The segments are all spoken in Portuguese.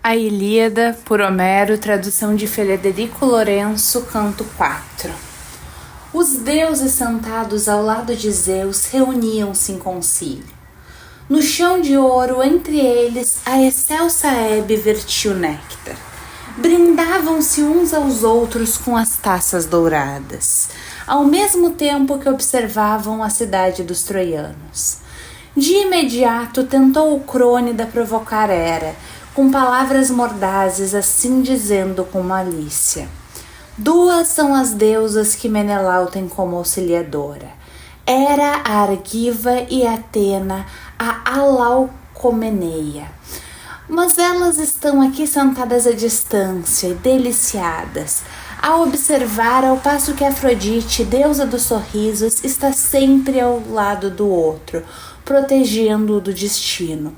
A Ilíada, por Homero, tradução de Frederico Lourenço, canto 4. Os deuses sentados ao lado de Zeus reuniam-se em concílio. No chão de ouro, entre eles, a excelsa Hebe vertia o néctar. Brindavam-se uns aos outros com as taças douradas, ao mesmo tempo que observavam a cidade dos troianos. De imediato tentou o Crônida provocar Hera, com palavras mordazes, assim dizendo com malícia: duas são as deusas que Menelau tem como auxiliadora, Hera a Argiva e Atena a Alaucomeneia. Mas elas estão aqui sentadas à distância e deliciadas, a observar, ao passo que Afrodite, deusa dos sorrisos, está sempre ao lado do outro, protegendo-o do destino.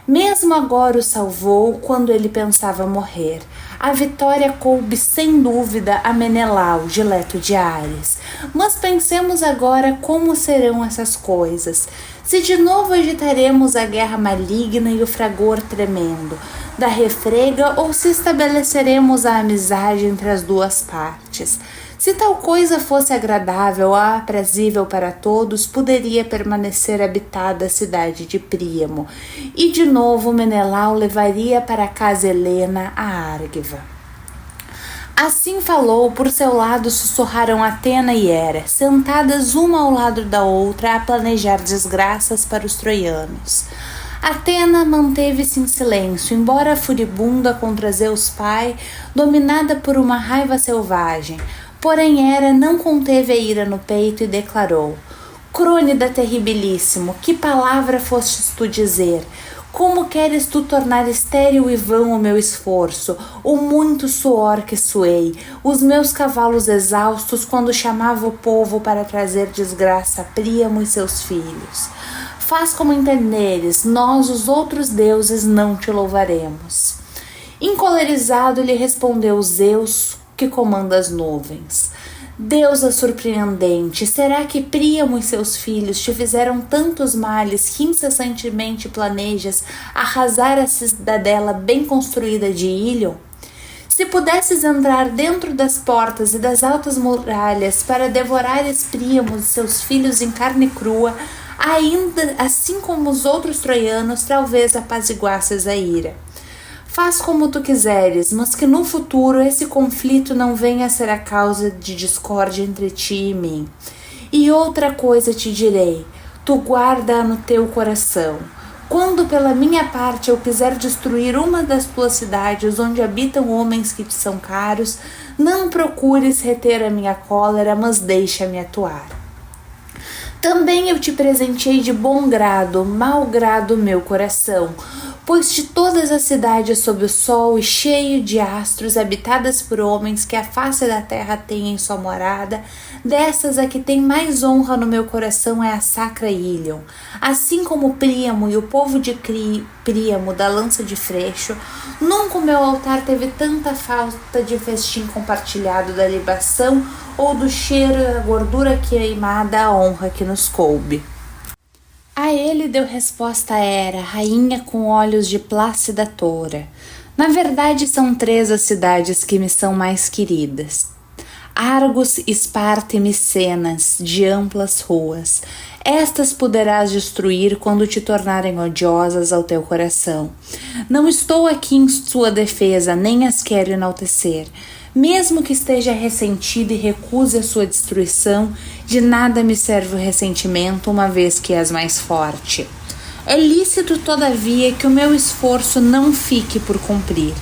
Mesmo agora o salvou quando ele pensava morrer. A vitória coube sem dúvida a Menelau, dileto de Ares. Mas pensemos agora como serão essas coisas. Se de novo agitaremos a guerra maligna e o fragor tremendo da refrega, ou se estabeleceremos a amizade entre as duas partes. Se tal coisa fosse agradável ou aprazível para todos, poderia permanecer habitada a cidade de Príamo, e de novo Menelau levaria para casa Helena, a Argiva. Assim falou, por seu lado sussurraram Atena e Hera, sentadas uma ao lado da outra a planejar desgraças para os troianos. Atena manteve-se em silêncio, embora furibunda contra Zeus pai, dominada por uma raiva selvagem. Porém Hera não conteve a ira no peito e declarou: Crônida terribilíssimo, que palavra fostes tu dizer? Como queres tu tornar estéril e vão o meu esforço, o muito suor que suei, os meus cavalos exaustos quando chamava o povo para trazer desgraça a Príamo e seus filhos? Faz como entenderes, nós os outros deuses não te louvaremos. Encolerizado lhe respondeu Zeus, que comanda as nuvens: Deusa surpreendente, será que Príamo e seus filhos te fizeram tantos males que incessantemente planejas arrasar a cidadela bem construída de Ílion? Se pudesses entrar dentro das portas e das altas muralhas para devorares Príamo e seus filhos em carne crua, ainda assim como os outros troianos, talvez apaziguasses a ira. Faz como tu quiseres, mas que no futuro esse conflito não venha a ser a causa de discórdia entre ti e mim. E outra coisa te direi, tu guarda no teu coração. Quando pela minha parte eu quiser destruir uma das tuas cidades onde habitam homens que te são caros, não procures reter a minha cólera, mas deixa-me atuar. Também eu te presenteei de bom grado, mau grado meu coração, pois de todas as cidades sob o sol e cheio de astros, habitadas por homens que a face da terra tem em sua morada, dessas a que tem mais honra no meu coração é a sacra Ílion. Assim como Príamo e o povo de Príamo da lança de Freixo, nunca o meu altar teve tanta falta de festim compartilhado da libação ou do cheiro e da gordura queimada à honra que nos coube. A ele deu resposta Hera, rainha com olhos de plácida toura. Na verdade são 3 as cidades que me são mais queridas: Argos, Esparta e Micenas, de amplas ruas. Estas poderás destruir quando te tornarem odiosas ao teu coração. Não estou aqui em sua defesa, nem as quero enaltecer. Mesmo que esteja ressentido e recuse a sua destruição, de nada me serve o ressentimento, uma vez que és mais forte. É lícito, todavia, que o meu esforço não fique por cumprir,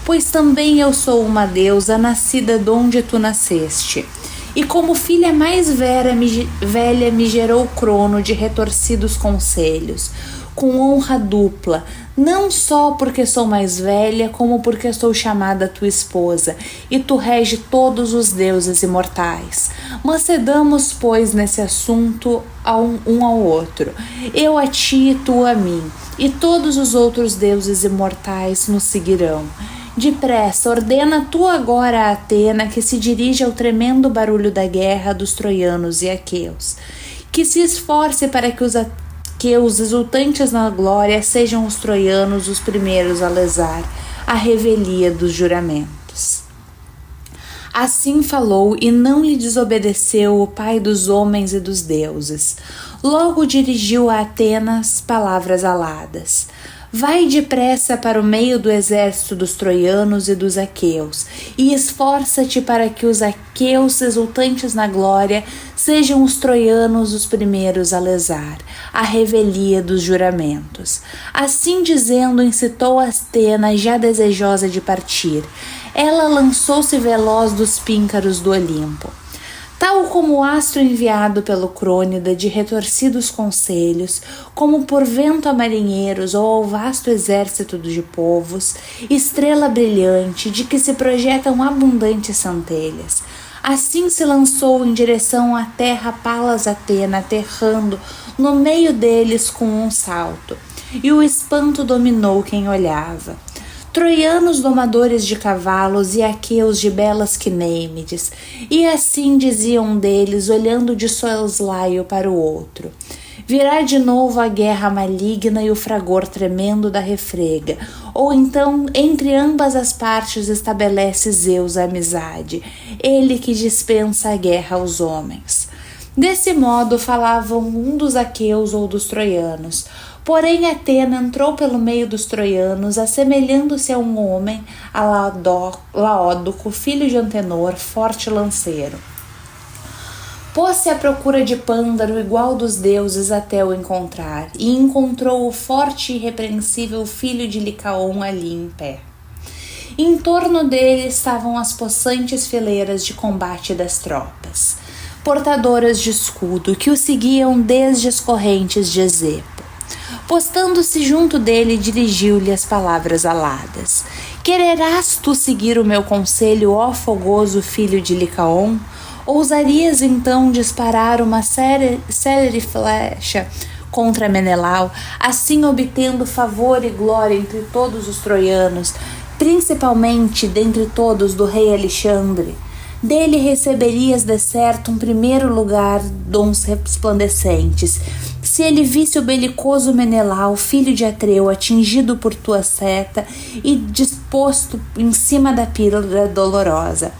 pois também eu sou uma deusa nascida donde tu nasceste. E como filha mais velha me gerou Crono de retorcidos conselhos, com honra dupla, não só porque sou mais velha, como porque sou chamada tua esposa, e tu rege todos os deuses imortais. Mas cedamos, pois, nesse assunto um ao outro, eu a ti e tu a mim, e todos os outros deuses imortais nos seguirão. Depressa, ordena tu agora a Atena que se dirija ao tremendo barulho da guerra dos troianos e aqueus, que se esforce para que os exultantes na glória sejam os troianos os primeiros a lesar, a revelia dos juramentos. Assim falou e não lhe desobedeceu o pai dos homens e dos deuses. Logo dirigiu a Atenas palavras aladas. Vai depressa para o meio do exército dos troianos e dos aqueus, e esforça-te para que os aqueus exultantes na glória sejam os troianos os primeiros a lesar, a revelia dos juramentos. Assim dizendo, incitou Atena, já desejosa de partir. Ela lançou-se veloz dos píncaros do Olimpo. Tal como o astro enviado pelo Crônida de retorcidos conselhos, como por vento a marinheiros ou ao vasto exército de povos, estrela brilhante de que se projetam abundantes centelhas. Assim se lançou em direção à terra Palas Atena, aterrando no meio deles com um salto, e o espanto dominou quem olhava. Troianos domadores de cavalos e aqueus de belas quinêmides, e assim diziam deles, olhando de soslaio para o outro. Virá de novo a guerra maligna e o fragor tremendo da refrega, ou então entre ambas as partes estabelece Zeus a amizade, ele que dispensa a guerra aos homens. Desse modo falavam um dos aqueus ou dos troianos. Porém Atena entrou pelo meio dos troianos, assemelhando-se a um homem, a Laódoco, filho de Antenor, forte lanceiro. Pôs-se à procura de Pândaro, igual dos deuses, até o encontrar, e encontrou o forte e irrepreensível filho de Licaon ali em pé. Em torno dele estavam as possantes fileiras de combate das tropas, portadoras de escudo, que o seguiam desde as correntes de Ezepo. Postando-se junto dele, dirigiu-lhe as palavras aladas. Quererás tu seguir o meu conselho, ó fogoso filho de Licaon? Ousarias então disparar uma célere flecha contra Menelau, assim obtendo favor e glória entre todos os troianos, principalmente dentre todos do rei Alexandre? Dele receberias de certo um primeiro lugar, dons resplandecentes. Se ele visse o belicoso Menelau, filho de Atreu, atingido por tua seta e disposto em cima da pílula dolorosa.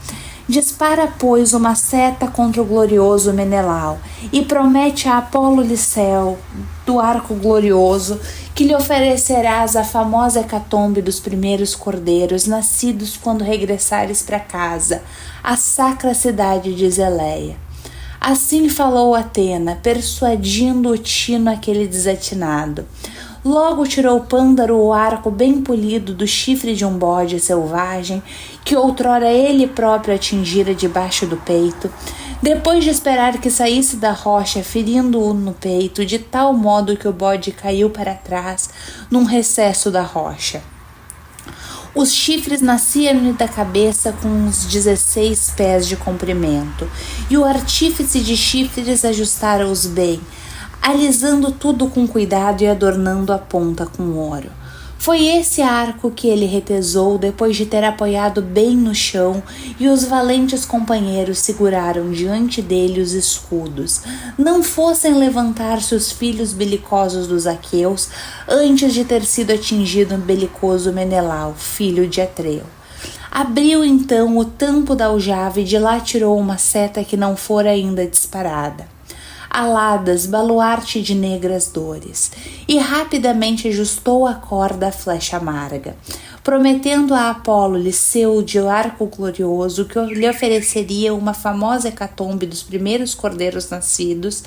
Dispara, pois, uma seta contra o glorioso Menelau e promete a Apolo Liceu, do arco glorioso, que lhe oferecerás a famosa hecatombe dos primeiros cordeiros, nascidos quando regressares para casa, a sacra cidade de Zeleia. Assim falou Atena, persuadindo o tino aquele desatinado. Logo tirou Pândaro o arco bem polido do chifre de um bode selvagem, que outrora ele próprio atingira debaixo do peito, depois de esperar que saísse da rocha, ferindo-o no peito, de tal modo que o bode caiu para trás, num recesso da rocha. Os chifres nasciam-lhe da cabeça com uns 16 pés de comprimento, e o artífice de chifres ajustara-os bem, alisando tudo com cuidado e adornando a ponta com ouro. Foi esse arco que ele retesou depois de ter apoiado bem no chão, e os valentes companheiros seguraram diante dele os escudos. Não fossem levantar-se os filhos belicosos dos aqueus, antes de ter sido atingido o belicoso Menelau, filho de Atreu. Abriu então o tampo da aljava e de lá tirou uma seta que não fora ainda disparada. Aladas, baluarte de negras dores, e rapidamente ajustou a corda à flecha amarga, prometendo a Apolo Liceu de arco glorioso que lhe ofereceria uma famosa hecatombe dos primeiros cordeiros nascidos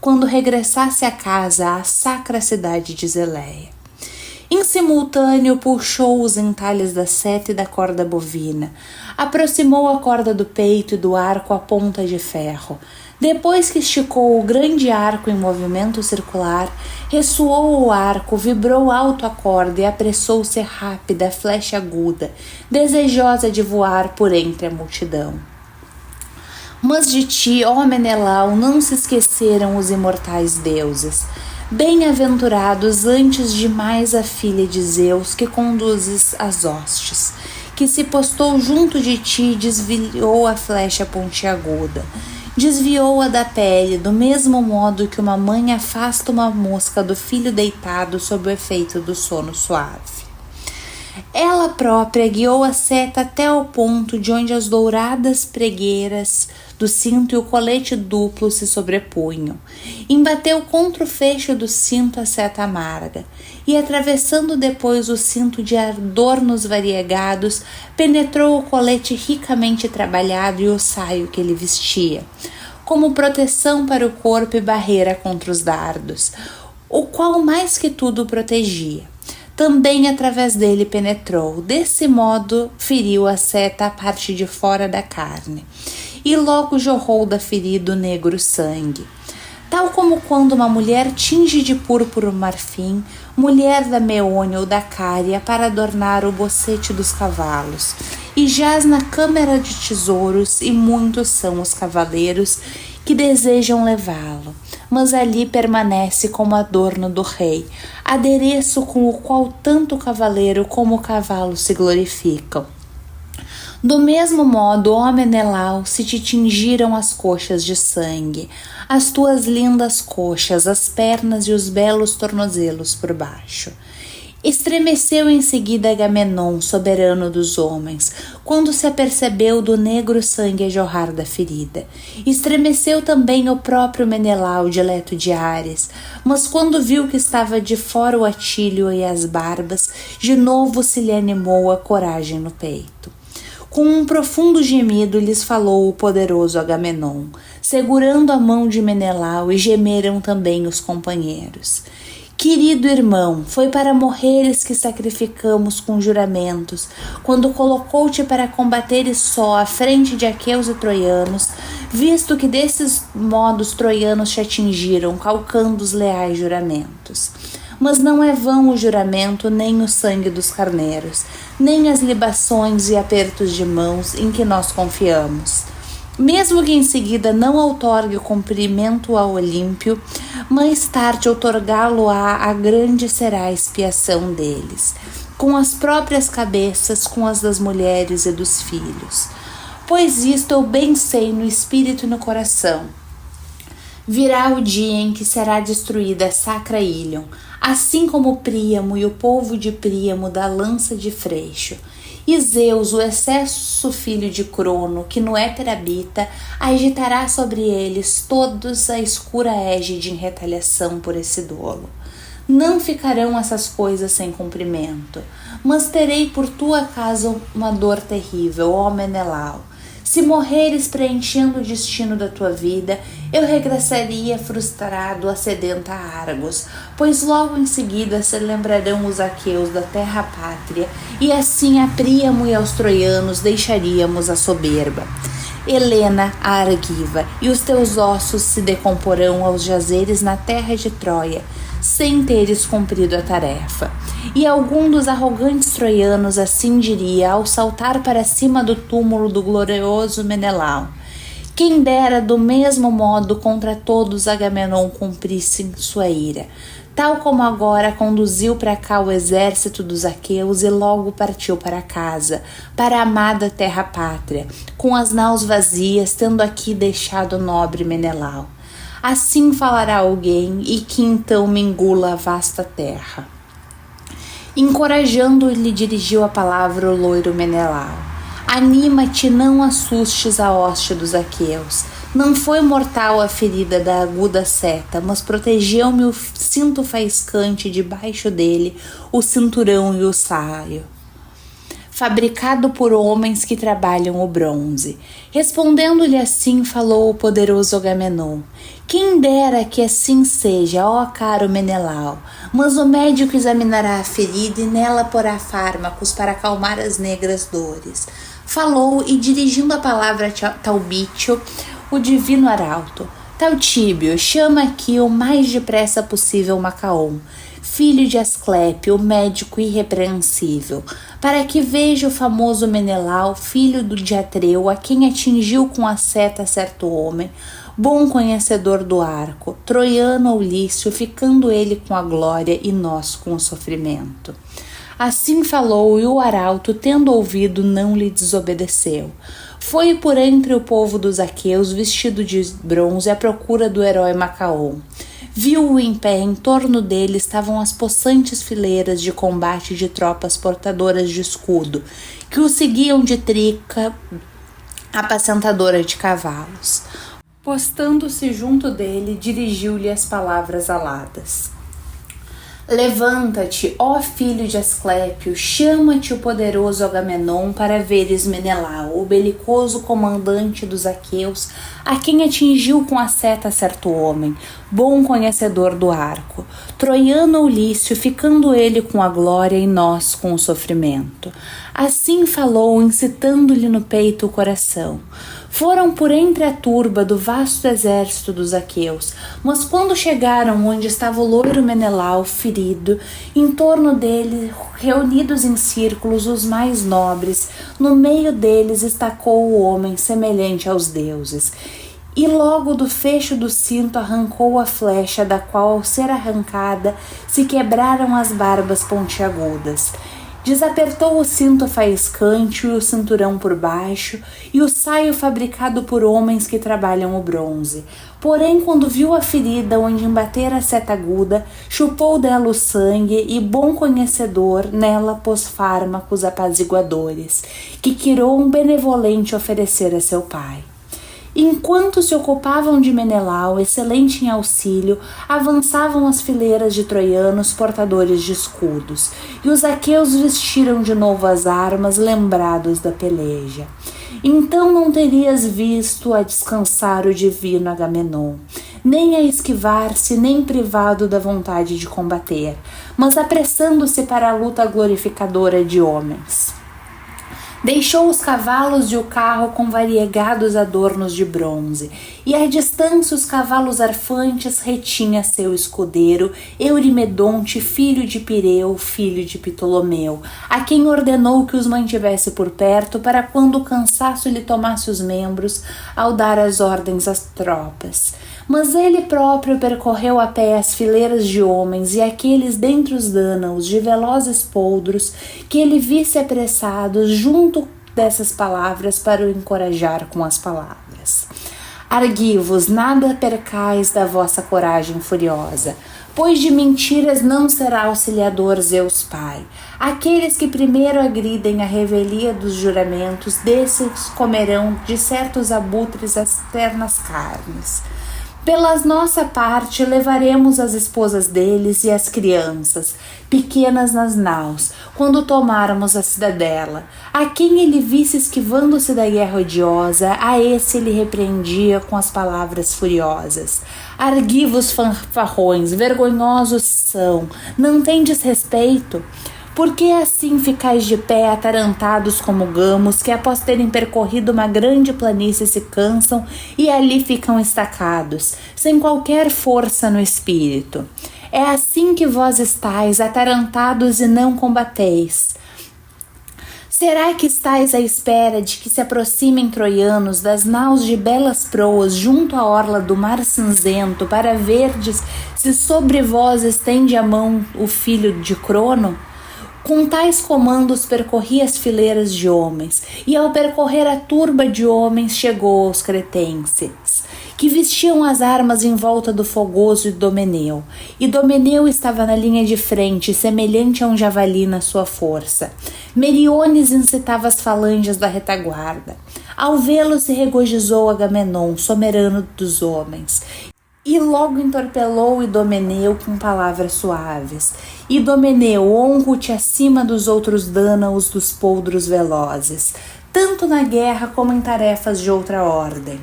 quando regressasse a casa, à sacra cidade de Zeleia. Em simultâneo, puxou os entalhes da seta e da corda bovina, aproximou a corda do peito e do arco à ponta de ferro. Depois que esticou o grande arco em movimento circular, ressoou o arco, vibrou alto a corda e apressou-se rápida a flecha aguda, desejosa de voar por entre a multidão. Mas de ti, ó Menelau, não se esqueceram os imortais deuses. Bem-aventurados antes de mais a filha de Zeus, que conduzes as hostes, que se postou junto de ti e desviou a flecha pontiaguda. Desviou-a da pele, do mesmo modo que uma mãe afasta uma mosca do filho deitado sob o efeito do sono suave. Ela própria guiou a seta até o ponto de onde as douradas pregueiras do cinto e o colete duplo se sobrepunham. Embateu contra o fecho do cinto a seta amarga e, atravessando depois o cinto de adornos variegados, penetrou o colete ricamente trabalhado e o saio que ele vestia, como proteção para o corpo e barreira contra os dardos, o qual mais que tudo protegia. Também através dele penetrou, desse modo feriu a seta a parte de fora da carne, e logo jorrou da ferida o negro sangue. Tal como quando uma mulher tinge de púrpura o marfim, mulher da Meônia ou da Cária, para adornar o bocete dos cavalos, e jaz na câmara de tesouros, e muitos são os cavaleiros que desejam levá-lo, mas ali permanece como adorno do rei, adereço com o qual tanto o cavaleiro como o cavalo se glorificam. Do mesmo modo, ó Menelau, se te tingiram as coxas de sangue, as tuas lindas coxas, as pernas e os belos tornozelos por baixo. Estremeceu em seguida Agamenon, soberano dos homens, quando se apercebeu do negro sangue a jorrar da ferida. Estremeceu também o próprio Menelau, dileto de Ares, mas quando viu que estava de fora o Atílio e as barbas, de novo se lhe animou a coragem no peito. Com um profundo gemido lhes falou o poderoso Agamenon, segurando a mão de Menelau, e gemeram também os companheiros. Querido irmão, foi para morreres que sacrificamos com juramentos, quando colocou-te para combateres só à frente de aqueus e troianos, visto que desses modos troianos te atingiram, calcando os leais juramentos. Mas não é vão o juramento, nem o sangue dos carneiros, nem as libações e apertos de mãos em que nós confiamos. Mesmo que em seguida não outorgue o cumprimento ao Olímpio, mais tarde outorgá-lo-á, a grande será a expiação deles, com as próprias cabeças, com as das mulheres e dos filhos. Pois isto eu bem sei no espírito e no coração. Virá o dia em que será destruída a sacra Ílion, assim como Príamo e o povo de Príamo da lança de Freixo. E Zeus, o excesso filho de Crono, que no éter habita, agitará sobre eles todos a escura égide em retaliação por esse dolo. Não ficarão essas coisas sem cumprimento, mas terei por tua causa uma dor terrível, ó Menelau. Se morreres preenchendo o destino da tua vida, eu regressaria frustrado a sedenta a Argos, pois logo em seguida se lembrarão os aqueus da terra pátria, e assim a Príamo e aos troianos deixaríamos a soberba. Helena, a argiva, e os teus ossos se decomporão aos jazeres na terra de Troia, sem teres cumprido a tarefa. E algum dos arrogantes troianos assim diria ao saltar para cima do túmulo do glorioso Menelau: quem dera do mesmo modo contra todos Agamenon cumprissem sua ira, tal como agora conduziu para cá o exército dos aqueus e logo partiu para casa, para a amada terra pátria, com as naus vazias, tendo aqui deixado o nobre Menelau. Assim falará alguém, e que então me engula a vasta terra. Encorajando, lhe dirigiu a palavra o loiro Menelau: anima-te, não assustes a hoste dos aqueus. Não foi mortal a ferida da aguda seta, mas protegeu-me o cinto faiscante debaixo dele, o cinturão e o saio, fabricado por homens que trabalham o bronze. Respondendo-lhe assim, falou o poderoso Agamenon: quem dera que assim seja, ó caro Menelau, mas o médico examinará a ferida e nela porá fármacos para acalmar as negras dores. Falou e, dirigindo a palavra a Talbítio, o divino arauto: Taltíbio, chama aqui o mais depressa possível Macaon, filho de Asclépio, o médico irrepreensível, para que veja o famoso Menelau, filho do Atreu, a quem atingiu com a seta certo homem, bom conhecedor do arco, troiano ou lício, ficando ele com a glória e nós com o sofrimento. Assim falou, e o arauto, tendo ouvido, não lhe desobedeceu. Foi por entre o povo dos aqueus, vestido de bronze, à procura do herói Macaon. Viu-o em pé, em torno dele estavam as possantes fileiras de combate de tropas portadoras de escudo, que o seguiam de Trica, apacentadora de cavalos. Postando-se junto dele, dirigiu-lhe as palavras aladas. Levanta-te, ó filho de Asclépio, chama-te o poderoso Agamenon para veres Menelau, o belicoso comandante dos aqueus, a quem atingiu com a seta certo homem, bom conhecedor do arco, troiano Ulício, ficando ele com a glória e nós com o sofrimento. Assim falou, incitando-lhe no peito o coração. Foram por entre a turba do vasto exército dos aqueus, mas quando chegaram onde estava o loiro Menelau, ferido, em torno dele, reunidos em círculos, os mais nobres, no meio deles estacou o homem semelhante aos deuses. E logo do fecho do cinto arrancou a flecha, da qual, ao ser arrancada, se quebraram as barbas pontiagudas. Desapertou o cinto faiscante e o cinturão por baixo, e o saio fabricado por homens que trabalham o bronze. Porém, quando viu a ferida onde embatera a seta aguda, chupou dela o sangue e, bom conhecedor, nela pôs fármacos apaziguadores, que Quirón benevolente oferecera a seu pai. Enquanto se ocupavam de Menelau, excelente em auxílio, avançavam as fileiras de troianos portadores de escudos, e os aqueus vestiram de novo as armas, lembrados da peleja. Então não terias visto a descansar o divino Agamenon, nem a esquivar-se, nem privado da vontade de combater, mas apressando-se para a luta glorificadora de homens. Deixou os cavalos e o carro com variegados adornos de bronze, e à distância os cavalos arfantes retinha seu escudeiro, Eurimedonte, filho de Pireu, filho de Ptolomeu, a quem ordenou que os mantivesse por perto, para quando o cansaço lhe tomasse os membros, ao dar as ordens às tropas. Mas ele próprio percorreu a pé as fileiras de homens e aqueles dentre os dânaos de velozes poldros que ele visse apressados junto dessas palavras para o encorajar com as palavras. Argui-vos, nada percais da vossa coragem furiosa, pois de mentiras não será auxiliador Zeus Pai. Aqueles que primeiro agridem a revelia dos juramentos, desses comerão de certos abutres as ternas carnes. Pela nossa parte, levaremos as esposas deles e as crianças, pequenas nas naus, quando tomarmos a cidadela. A quem ele visse esquivando-se da guerra odiosa, a esse ele repreendia com as palavras furiosas. Argui-vos, fanfarrões, vergonhosos são, não tendes respeito? Por que assim ficais de pé, atarantados como gamos, que após terem percorrido uma grande planície se cansam e ali ficam estacados, sem qualquer força no espírito? É assim que vós estáis, atarantados e não combateis. Será que estáis à espera de que se aproximem troianos das naus de belas proas junto à orla do mar cinzento, para verdes se sobre vós estende a mão o filho de Crono? Com tais comandos percorri as fileiras de homens, e ao percorrer a turba de homens chegou aos cretenses, que vestiam as armas em volta do fogoso Idomeneu. Idomeneu estava na linha de frente, semelhante a um javali na sua força. Meriones incitava as falanges da retaguarda. Ao vê-lo se regozijou Agamenon, soberano dos homens, e logo entorpelou Idomeneu com palavras suaves. Idomeneu, honro-te acima dos outros dânaos dos poldros velozes, tanto na guerra como em tarefas de outra ordem.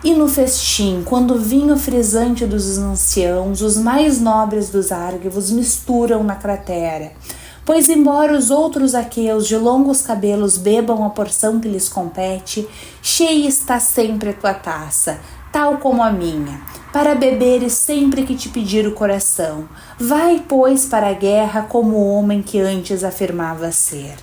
E no festim, quando o vinho frisante dos anciãos, os mais nobres dos árgivos misturam na cratera. Pois embora os outros aqueus de longos cabelos bebam a porção que lhes compete, cheia está sempre a tua taça, tal como a minha, para beberes sempre que te pedir o coração. Vai, pois, para a guerra como o homem que antes afirmava ser.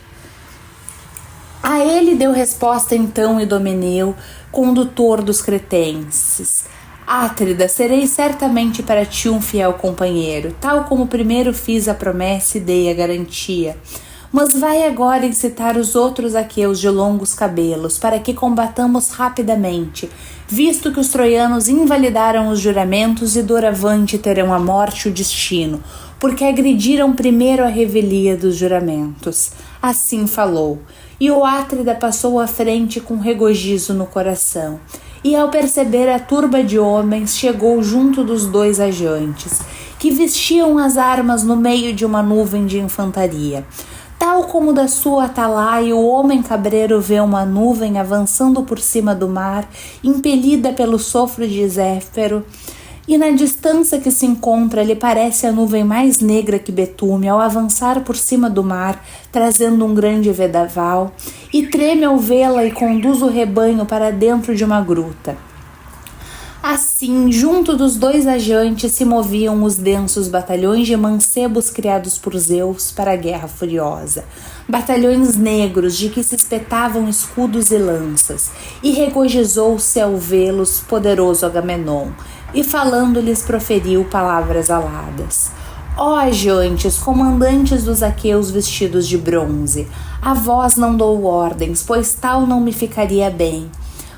A ele deu resposta então Idomeneu, condutor dos cretenses. Átrida, serei certamente para ti um fiel companheiro, tal como primeiro fiz a promessa e dei a garantia. Mas vai agora incitar os outros aqueus de longos cabelos, para que combatamos rapidamente, visto que os troianos invalidaram os juramentos e doravante terão a morte e o destino, porque agrediram primeiro a revelia dos juramentos. Assim falou, e o Átrida passou à frente com regozijo no coração. E ao perceber a turba de homens, chegou junto dos dois ajantes, que vestiam as armas no meio de uma nuvem de infantaria. Tal como da sua atalaia, o homem cabreiro vê uma nuvem avançando por cima do mar, impelida pelo sopro de Zéfiro, e na distância que se encontra lhe parece a nuvem mais negra que betume ao avançar por cima do mar, trazendo um grande vendaval, e treme ao vê-la e conduz o rebanho para dentro de uma gruta. Assim, junto dos dois ajantes se moviam os densos batalhões de mancebos criados por Zeus para a guerra furiosa. Batalhões negros de que se espetavam escudos e lanças, e regozijou-se ao vê-los poderoso Agamenon, e falando-lhes proferiu palavras aladas. Ó ajantes, comandantes dos aqueus vestidos de bronze, a vós não dou ordens, pois tal não me ficaria bem.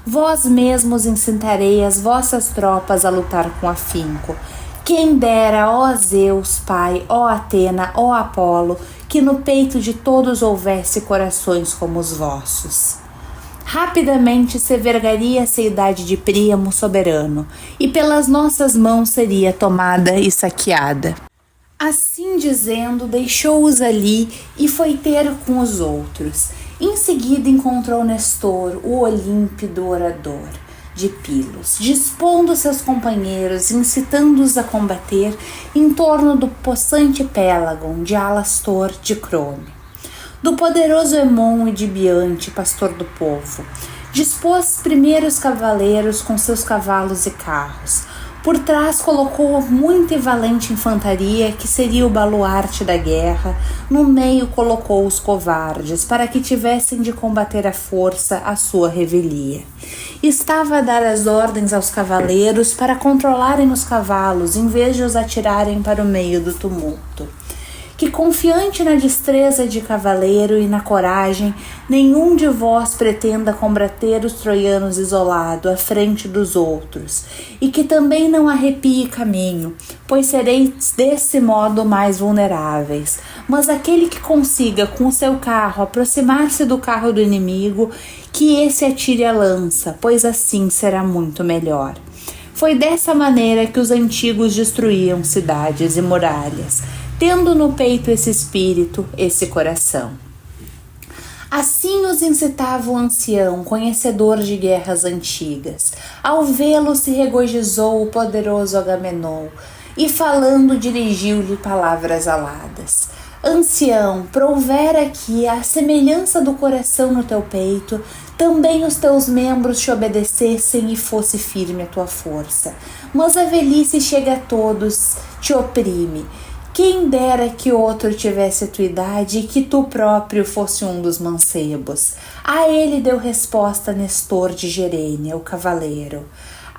Vós mesmos incitarei as vossas tropas a lutar com afinco. Quem dera, ó Zeus, Pai, ó Atena, ó Apolo, que no peito de todos houvesse corações como os vossos. Rapidamente se vergaria a cidade de Príamo soberano, e pelas nossas mãos seria tomada e saqueada. Assim dizendo, deixou-os ali e foi ter com os outros. Em seguida encontrou Nestor, o olímpido orador de Pilos, dispondo seus companheiros, incitando-os a combater em torno do possante Pélagon de Alastor de Crone, do poderoso Hemon e de Biante, pastor do povo. Dispôs primeiro os cavaleiros com seus cavalos e carros. Por trás colocou muita e valente infantaria, que seria o baluarte da guerra. No meio colocou os covardes, para que tivessem de combater à força a sua revelia. Estava a dar as ordens aos cavaleiros para controlarem os cavalos, em vez de os atirarem para o meio do tumulto. Que confiante na destreza de cavaleiro e na coragem, nenhum de vós pretenda combater os troianos isolado, à frente dos outros, e que também não arrepie caminho, pois sereis desse modo mais vulneráveis. Mas aquele que consiga com o seu carro aproximar-se do carro do inimigo, que esse atire a lança, pois assim será muito melhor. Foi dessa maneira que os antigos destruíam cidades e muralhas, tendo no peito esse espírito, esse coração. Assim os incitava o ancião, conhecedor de guerras antigas. Ao vê-lo se regozijou o poderoso Agamenon, e falando dirigiu-lhe palavras aladas. Ancião, prouvera que, à semelhança do coração no teu peito, também os teus membros te obedecessem e fosse firme a tua força. Mas a velhice chega a todos, te oprime. Quem dera que outro tivesse a tua idade e que tu próprio fosse um dos mancebos. A ele deu resposta Nestor de Gerênia, o cavaleiro.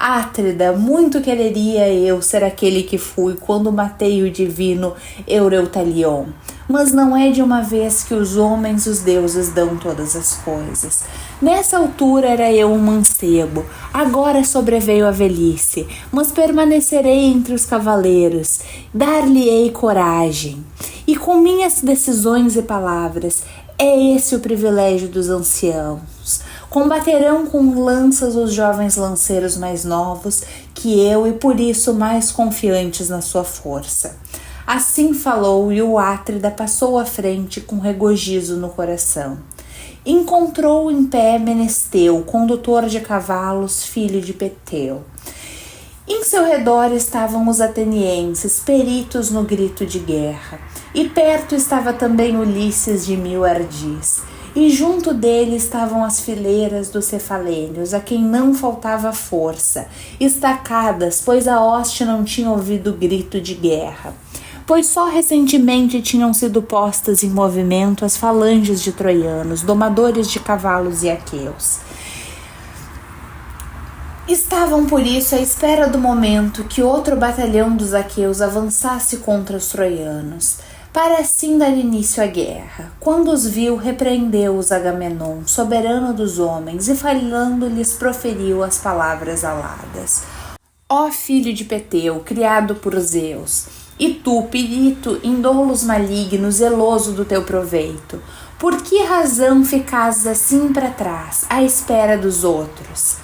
Átrida, muito quereria eu ser aquele que fui quando matei o divino Eureutalion. Mas não é de uma vez que os homens e os deuses dão todas as coisas. Nessa altura era eu um mancebo, agora sobreveio a velhice, mas permanecerei entre os cavaleiros, dar-lhe-ei coragem. E com minhas decisões e palavras, é esse o privilégio dos anciãos. Combaterão com lanças os jovens lanceiros mais novos que eu e por isso mais confiantes na sua força. Assim falou e o Átrida passou à frente com regozijo no coração. Encontrou em pé Menesteu, condutor de cavalos, filho de Peteu. Em seu redor estavam os atenienses, peritos no grito de guerra, e perto estava também Ulisses de mil ardis, e junto dele estavam as fileiras dos cefalênios, a quem não faltava força, estacadas, pois a hoste não tinha ouvido grito de guerra, pois só recentemente tinham sido postas em movimento as falanges de troianos, domadores de cavalos e aqueus. Estavam por isso à espera do momento que outro batalhão dos aqueus avançasse contra os troianos, para assim dar início à guerra. Quando os viu, repreendeu-os Agamenon, soberano dos homens, e falando-lhes proferiu as palavras aladas. Ó filho de Peteu, criado por Zeus, e tu, Pirito, em doulos malignos, zeloso do teu proveito, por que razão ficais assim para trás, à espera dos outros?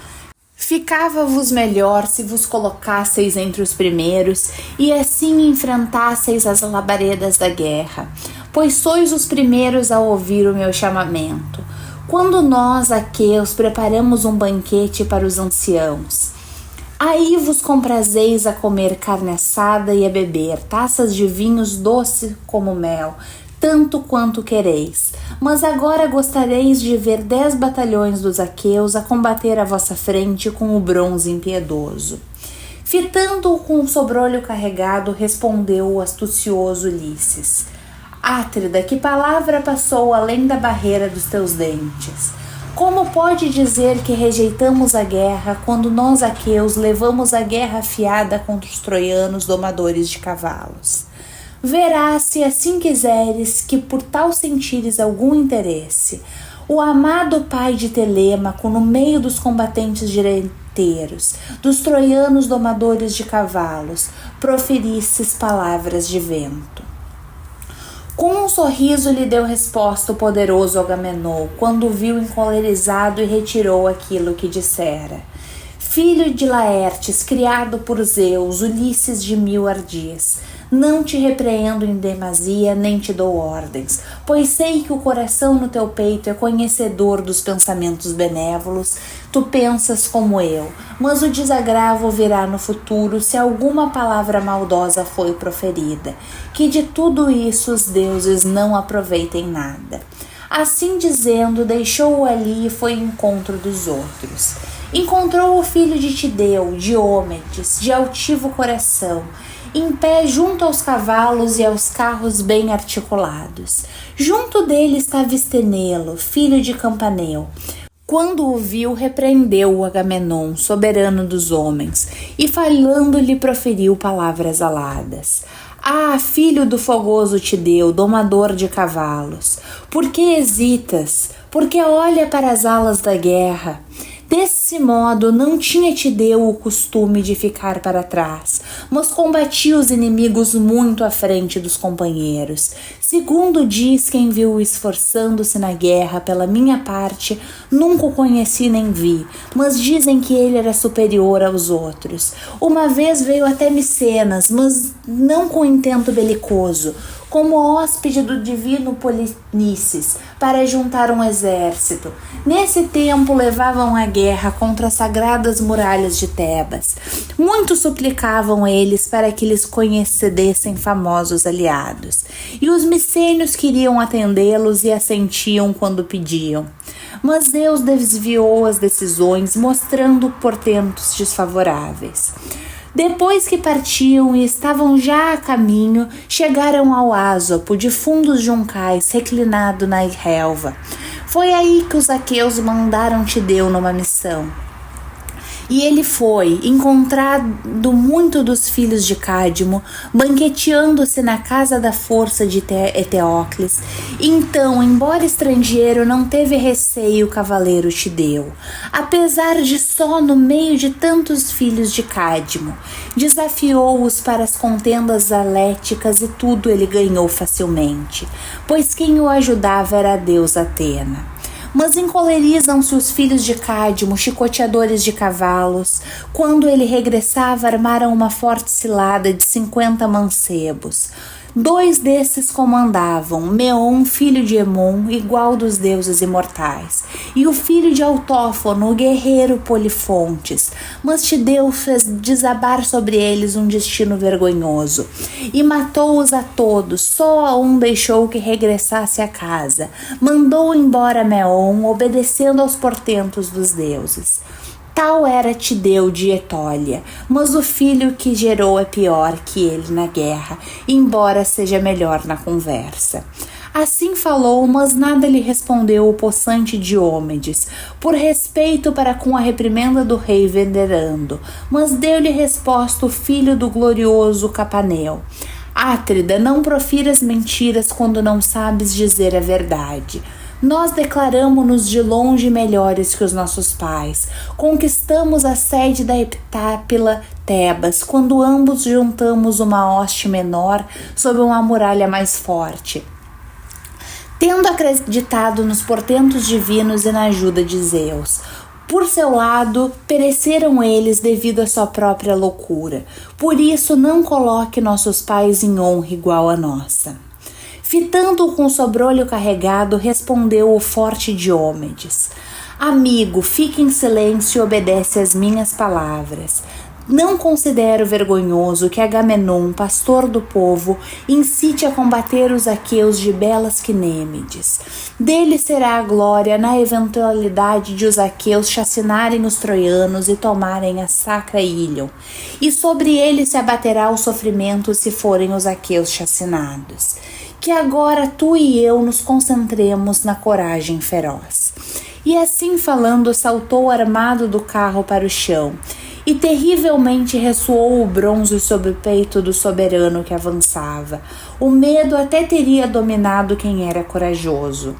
Ficava-vos melhor se vos colocasseis entre os primeiros e assim enfrentasseis as labaredas da guerra, pois sois os primeiros a ouvir o meu chamamento. Quando nós, aqueus, preparamos um banquete para os anciãos, aí vos comprazeis a comer carne assada e a beber taças de vinhos doce como mel, tanto quanto quereis. Mas agora gostareis de ver 10 batalhões dos aqueus a combater à vossa frente com o bronze impiedoso. Fitando-o com um sobrolho carregado, respondeu o astucioso Ulisses: Átrida, que palavra passou além da barreira dos teus dentes? Como pode dizer que rejeitamos a guerra quando nós aqueus levamos a guerra afiada contra os troianos domadores de cavalos? Verás, se assim quiseres, que por tal sentires algum interesse, o amado pai de Telêmaco, no meio dos combatentes direiteiros, dos troianos domadores de cavalos, proferisses palavras de vento. Com um sorriso lhe deu resposta o poderoso Agamenon, quando o viu encolerizado e retirou aquilo que dissera. Filho de Laertes, criado por Zeus, Ulisses de mil ardis, não te repreendo em demasia, nem te dou ordens, pois sei que o coração no teu peito é conhecedor dos pensamentos benévolos, tu pensas como eu, mas o desagravo virá no futuro se alguma palavra maldosa foi proferida, que de tudo isso os deuses não aproveitem nada. Assim dizendo, deixou-o ali e foi em encontro dos outros. Encontrou o filho de Tideu, Diomedes, de altivo coração, em pé junto aos cavalos e aos carros bem articulados. Junto dele estava Estenelo, filho de Campaneu. Quando o viu, repreendeu o Agamenon, soberano dos homens, e falando-lhe proferiu palavras aladas. Ah, filho do fogoso Tideu, domador de cavalos, por que hesitas? Por que olha para as alas da guerra? Desse modo, não tinha Tideu o costume de ficar para trás, mas combatia os inimigos muito à frente dos companheiros. Segundo diz quem viu esforçando-se na guerra, pela minha parte, nunca o conheci nem vi, mas dizem que ele era superior aos outros. Uma vez veio até Micenas, mas não com intento belicoso, como hóspede do divino Polinices, para juntar um exército. Nesse tempo levavam a guerra contra as sagradas muralhas de Tebas. Muitos suplicavam eles para que lhes concedessem famosos aliados, e os micênios queriam atendê-los e assentiam quando pediam. Mas Zeus desviou as decisões, mostrando portentos desfavoráveis. Depois que partiam e estavam já a caminho, chegaram ao Ásopo, de fundos juncais, reclinado na relva. Foi aí que os aqueus mandaram Tideu numa missão. E ele foi, encontrado muito dos filhos de Cadmo, banqueteando-se na casa da força de Eteocles. Então, embora estrangeiro, não teve receio o cavaleiro Tideu, apesar de só no meio de tantos filhos de Cadmo. Desafiou-os para as contendas atléticas e tudo ele ganhou facilmente, pois quem o ajudava era a deusa Atena. Mas encolerizam-se os filhos de Cadmo, chicoteadores de cavalos. Quando ele regressava, armaram uma forte cilada de 50 mancebos. 2 desses comandavam, Meon, filho de Hemon, igual dos deuses imortais, e o filho de Autófono, o guerreiro Polifontes. Mas Tideu fez desabar sobre eles um destino vergonhoso, e matou-os a todos, só a um deixou que regressasse a casa. Mandou embora Meon, obedecendo aos portentos dos deuses. Tal era Tideu de Etólia, mas o filho que gerou é pior que ele na guerra, embora seja melhor na conversa. Assim falou, mas nada lhe respondeu o possante Diomedes, por respeito para com a reprimenda do rei venerando, mas deu-lhe resposta o filho do glorioso Capaneu. Átrida, não profiras mentiras quando não sabes dizer a verdade. Nós declaramo-nos de longe melhores que os nossos pais. Conquistamos a sede da Heptápila Tebas, quando ambos juntamos uma hoste menor sob uma muralha mais forte. Tendo acreditado nos portentos divinos e na ajuda de Zeus, por seu lado, pereceram eles devido à sua própria loucura. Por isso, não coloque nossos pais em honra igual a nossa. Fitando-o com o sobrolho carregado, respondeu o forte Diomedes: Amigo, fique em silêncio e obedece às minhas palavras. Não considero vergonhoso que Agamenon, pastor do povo, incite a combater os aqueus de belas Quinêmides. Dele será a glória na eventualidade de os aqueus chacinarem os troianos e tomarem a sacra Ílion, e sobre ele se abaterá o sofrimento se forem os aqueus chacinados. Que agora tu e eu nos concentremos na coragem feroz. E assim falando, saltou armado do carro para o chão, e terrivelmente ressoou o bronze sobre o peito do soberano que avançava. O medo até teria dominado quem era corajoso.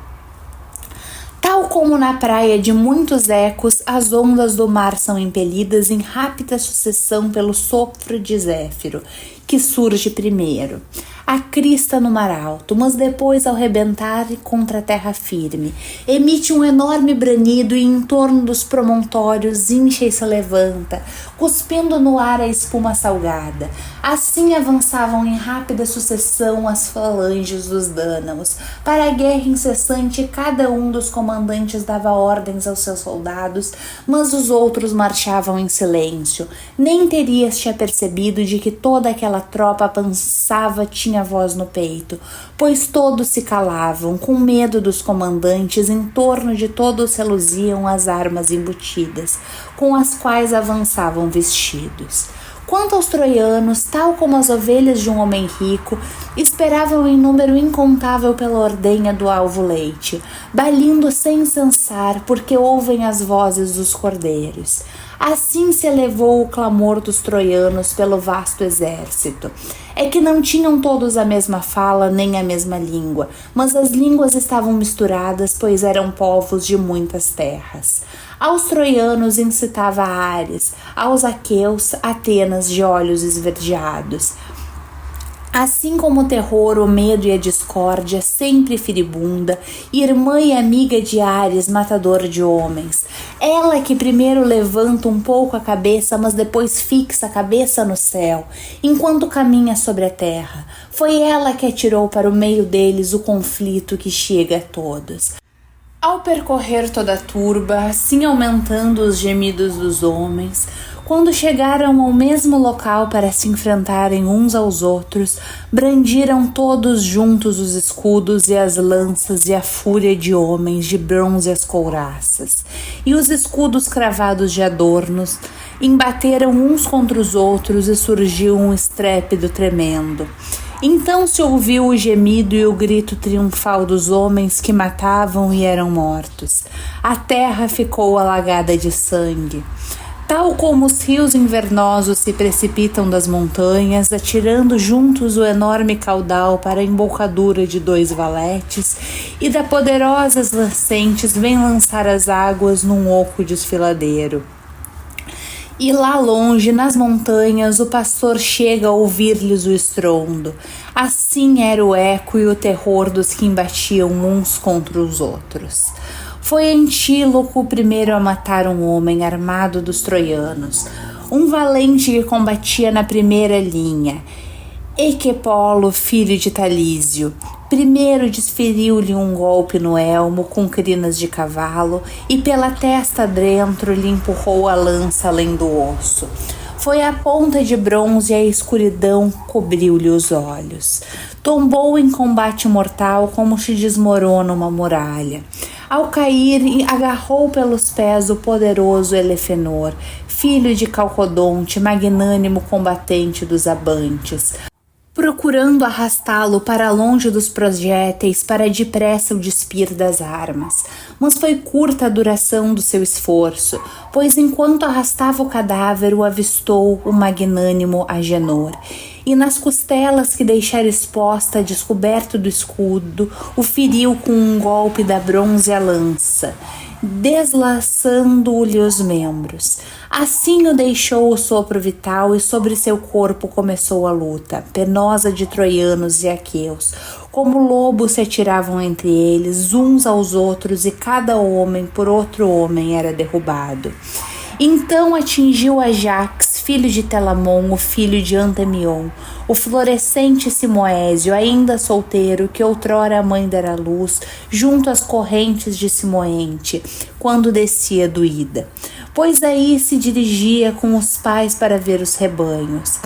Tal como na praia de muitos ecos, as ondas do mar são impelidas em rápida sucessão pelo sopro de Zéfiro, que surge primeiro. A crista no mar alto, mas depois ao rebentar contra a terra firme, emite um enorme branido e em torno dos promontórios incha e se levanta, cuspindo no ar a espuma salgada. Assim avançavam em rápida sucessão as falanges dos Dânaos. Para a guerra incessante, cada um dos comandantes dava ordens aos seus soldados, mas os outros marchavam em silêncio. Nem terias te apercebido de que toda aquela tropa pensava tinha voz no peito, pois todos se calavam, com medo dos comandantes. Em torno de todos reluziam as armas embutidas, com as quais avançavam vestidos. Quanto aos troianos, tal como as ovelhas de um homem rico, esperavam em número incontável pela ordenha do alvo leite, balindo sem cessar, porque ouvem as vozes dos cordeiros. Assim se elevou o clamor dos troianos pelo vasto exército. É que não tinham todos a mesma fala nem a mesma língua, mas as línguas estavam misturadas, pois eram povos de muitas terras. Aos troianos incitava Ares, aos aqueus Atenas de olhos esverdeados. Assim como o terror, o medo e a discórdia, sempre furibunda, irmã e amiga de Ares, matador de homens. Ela que primeiro levanta um pouco a cabeça, mas depois fixa a cabeça no céu, enquanto caminha sobre a terra. Foi ela que atirou para o meio deles o conflito que chega a todos. Ao percorrer toda a turba, assim aumentando os gemidos dos homens, quando chegaram ao mesmo local para se enfrentarem uns aos outros, brandiram todos juntos os escudos e as lanças e a fúria de homens de bronze as couraças, e os escudos cravados de adornos, embateram uns contra os outros e surgiu um estrépito tremendo. Então se ouviu o gemido e o grito triunfal dos homens que matavam e eram mortos. A terra ficou alagada de sangue. Tal como os rios invernosos se precipitam das montanhas, atirando juntos o enorme caudal para a embocadura de 2 valetes, e da poderosas nascentes vem lançar as águas num oco desfiladeiro. E lá longe, nas montanhas, o pastor chega a ouvir-lhes o estrondo. Assim era o eco e o terror dos que embatiam uns contra os outros. Foi Antíloco o primeiro a matar um homem armado dos troianos, um valente que combatia na primeira linha. Equepolo, filho de Talísio, primeiro desferiu-lhe um golpe no elmo com crinas de cavalo e pela testa dentro lhe empurrou a lança além do osso. Foi a ponta de bronze e a escuridão cobriu-lhe os olhos. Tombou em combate mortal como se desmorona uma muralha. Ao cair, agarrou pelos pés o poderoso Elefenor, filho de Calcodonte, magnânimo combatente dos Abantes. procurando arrastá-lo para longe dos projéteis para depressa o despir das armas. Mas foi curta a duração do seu esforço, pois enquanto arrastava o cadáver o avistou o magnânimo Agenor, e nas costelas que deixara exposta, descoberto do escudo, o feriu com um golpe da bronze lança, deslaçando-lhe os membros. Assim o deixou o sopro vital e sobre seu corpo começou a luta, penosa de troianos e aqueus. Como lobos se atiravam entre eles, uns aos outros, e cada homem por outro homem era derrubado. Então atingiu Ajax, filho de Telamon, o filho de Antemion, o florescente Simoésio, ainda solteiro, que outrora a mãe dera luz, junto às correntes de Simoente, quando descia do Ida. Pois aí se dirigia com os pais para ver os rebanhos.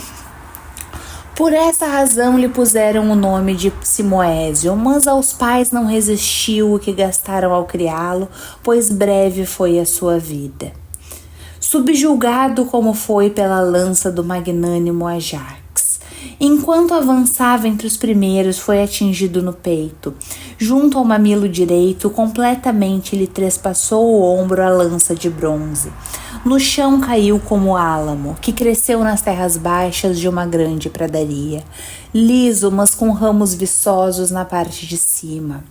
Por essa razão lhe puseram o nome de Simoésio, mas aos pais não resistiu o que gastaram ao criá-lo, pois breve foi a sua vida. Subjugado como foi pela lança do magnânimo Ajax. Enquanto avançava entre os primeiros, foi atingido no peito. Junto ao mamilo direito, completamente lhe trespassou o ombro a lança de bronze. No chão caiu como álamo, que cresceu nas terras baixas de uma grande pradaria, liso, mas com ramos viçosos na parte de cima.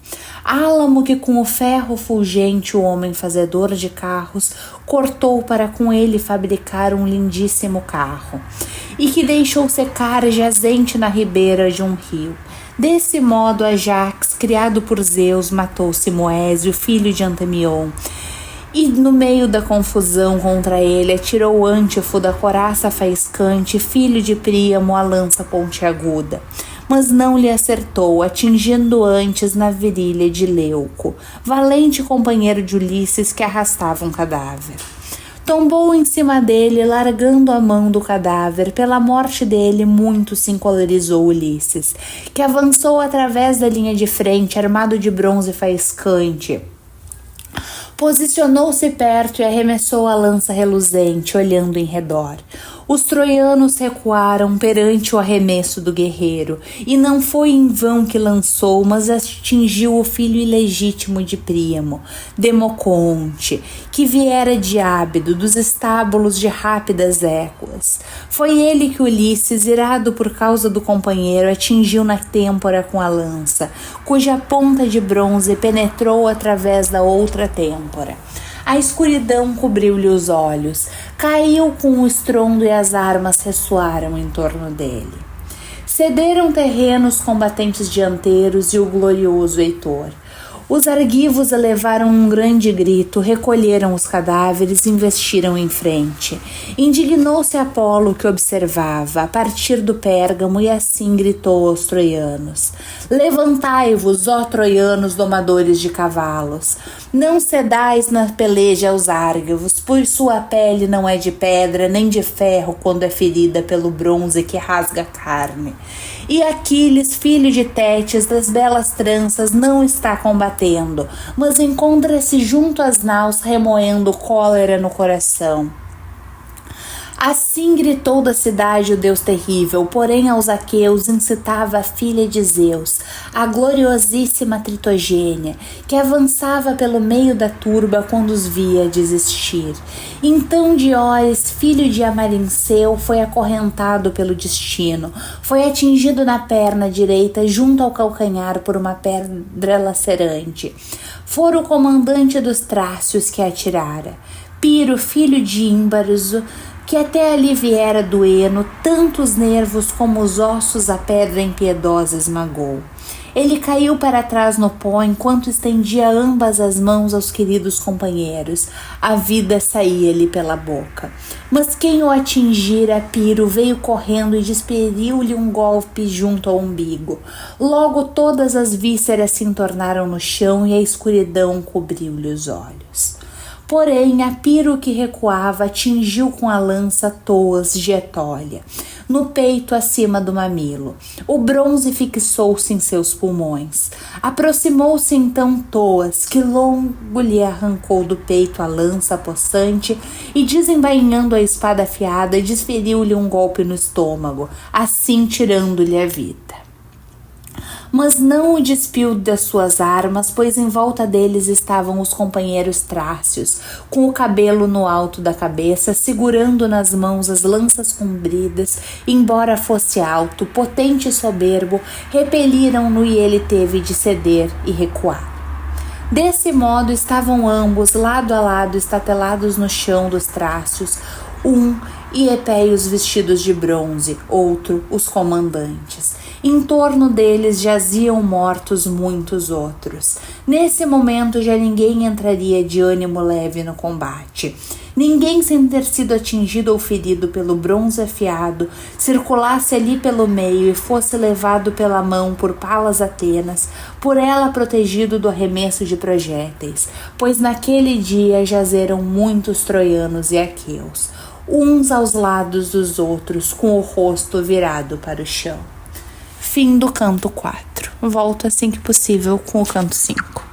Álamo que com o ferro fulgente o homem fazedor de carros cortou para com ele fabricar um lindíssimo carro, e que deixou secar jazente na ribeira de um rio. Desse modo Ajax, criado por Zeus, matou Simoésio, filho de Antemion, e no meio da confusão contra ele atirou Antífo da coraça faiscante, filho de Príamo, a lança pontiaguda, mas não lhe acertou, atingindo antes na virilha de Leuco, valente companheiro de Ulisses, que arrastava um cadáver. Tombou em cima dele, largando a mão do cadáver. Pela morte dele, muito se encolerizou Ulisses, que avançou através da linha de frente, armado de bronze faiscante. Posicionou-se perto e arremessou a lança reluzente, olhando em redor. Os troianos recuaram perante o arremesso do guerreiro, e não foi em vão que lançou, mas atingiu o filho ilegítimo de Príamo, Democonte, que viera de Ábido, dos estábulos de rápidas équas. Foi ele que Ulisses, irado por causa do companheiro, atingiu na têmpora com a lança, cuja ponta de bronze penetrou através da outra têmpora. A escuridão cobriu-lhe os olhos, caiu com um estrondo e as armas ressoaram em torno dele. Cederam terreno os combatentes dianteiros e o glorioso Heitor. Os argivos elevaram um grande grito, recolheram os cadáveres e investiram em frente. Indignou-se Apolo, que observava, a partir do Pérgamo, e assim gritou aos troianos: Levantai-vos, ó troianos domadores de cavalos! Não cedais na peleja aos argivos, pois sua pele não é de pedra nem de ferro quando é ferida pelo bronze que rasga a carne. E Aquiles, filho de Tétis, das belas tranças, não está combatendo, mas encontra-se junto às naus, remoendo cólera no coração. Assim gritou da cidade o Deus terrível, porém aos aqueus incitava a filha de Zeus, a gloriosíssima Tritogênia, que avançava pelo meio da turba quando os via desistir. Então Diores, filho de Amarinceu, foi acorrentado pelo destino, foi atingido na perna direita junto ao calcanhar por uma pedra lacerante. Fora o comandante dos Trácios que atirara. Piro, filho de Ímbaros, que até ali viera doendo, tanto os nervos como os ossos a pedra impiedosa esmagou. Ele caiu para trás no pó enquanto estendia ambas as mãos aos queridos companheiros. A vida saía-lhe pela boca. Mas quem o atingira, Piro, veio correndo e despediu-lhe um golpe junto ao umbigo. Logo todas as vísceras se entornaram no chão e a escuridão cobriu-lhe os olhos. Porém, a Piro que recuava atingiu com a lança Toas de Etólia. no peito acima do mamilo. O bronze fixou-se em seus pulmões. Aproximou-se então Thoas, que longo lhe arrancou do peito a lança possante e, desembainhando a espada afiada, desferiu-lhe um golpe no estômago, assim tirando-lhe a vida. Mas não o despiu das suas armas, pois em volta deles estavam os companheiros trácios, com o cabelo no alto da cabeça, segurando nas mãos as lanças compridas, embora fosse alto, potente e soberbo, repeliram-no e ele teve de ceder e recuar. Desse modo estavam ambos, lado a lado, estatelados no chão dos trácios, um e epéios vestidos de bronze, outro os comandantes. Em torno deles jaziam mortos muitos outros. Nesse momento já ninguém entraria de ânimo leve no combate. Ninguém, sem ter sido atingido ou ferido pelo bronze afiado, circulasse ali pelo meio e fosse levado pela mão por Palas Atenas, por ela protegido do arremesso de projéteis, pois naquele dia jazeram muitos troianos e aqueus, uns aos lados dos outros, com o rosto virado para o chão. Fim do canto 4. Volto assim que possível com o canto 5.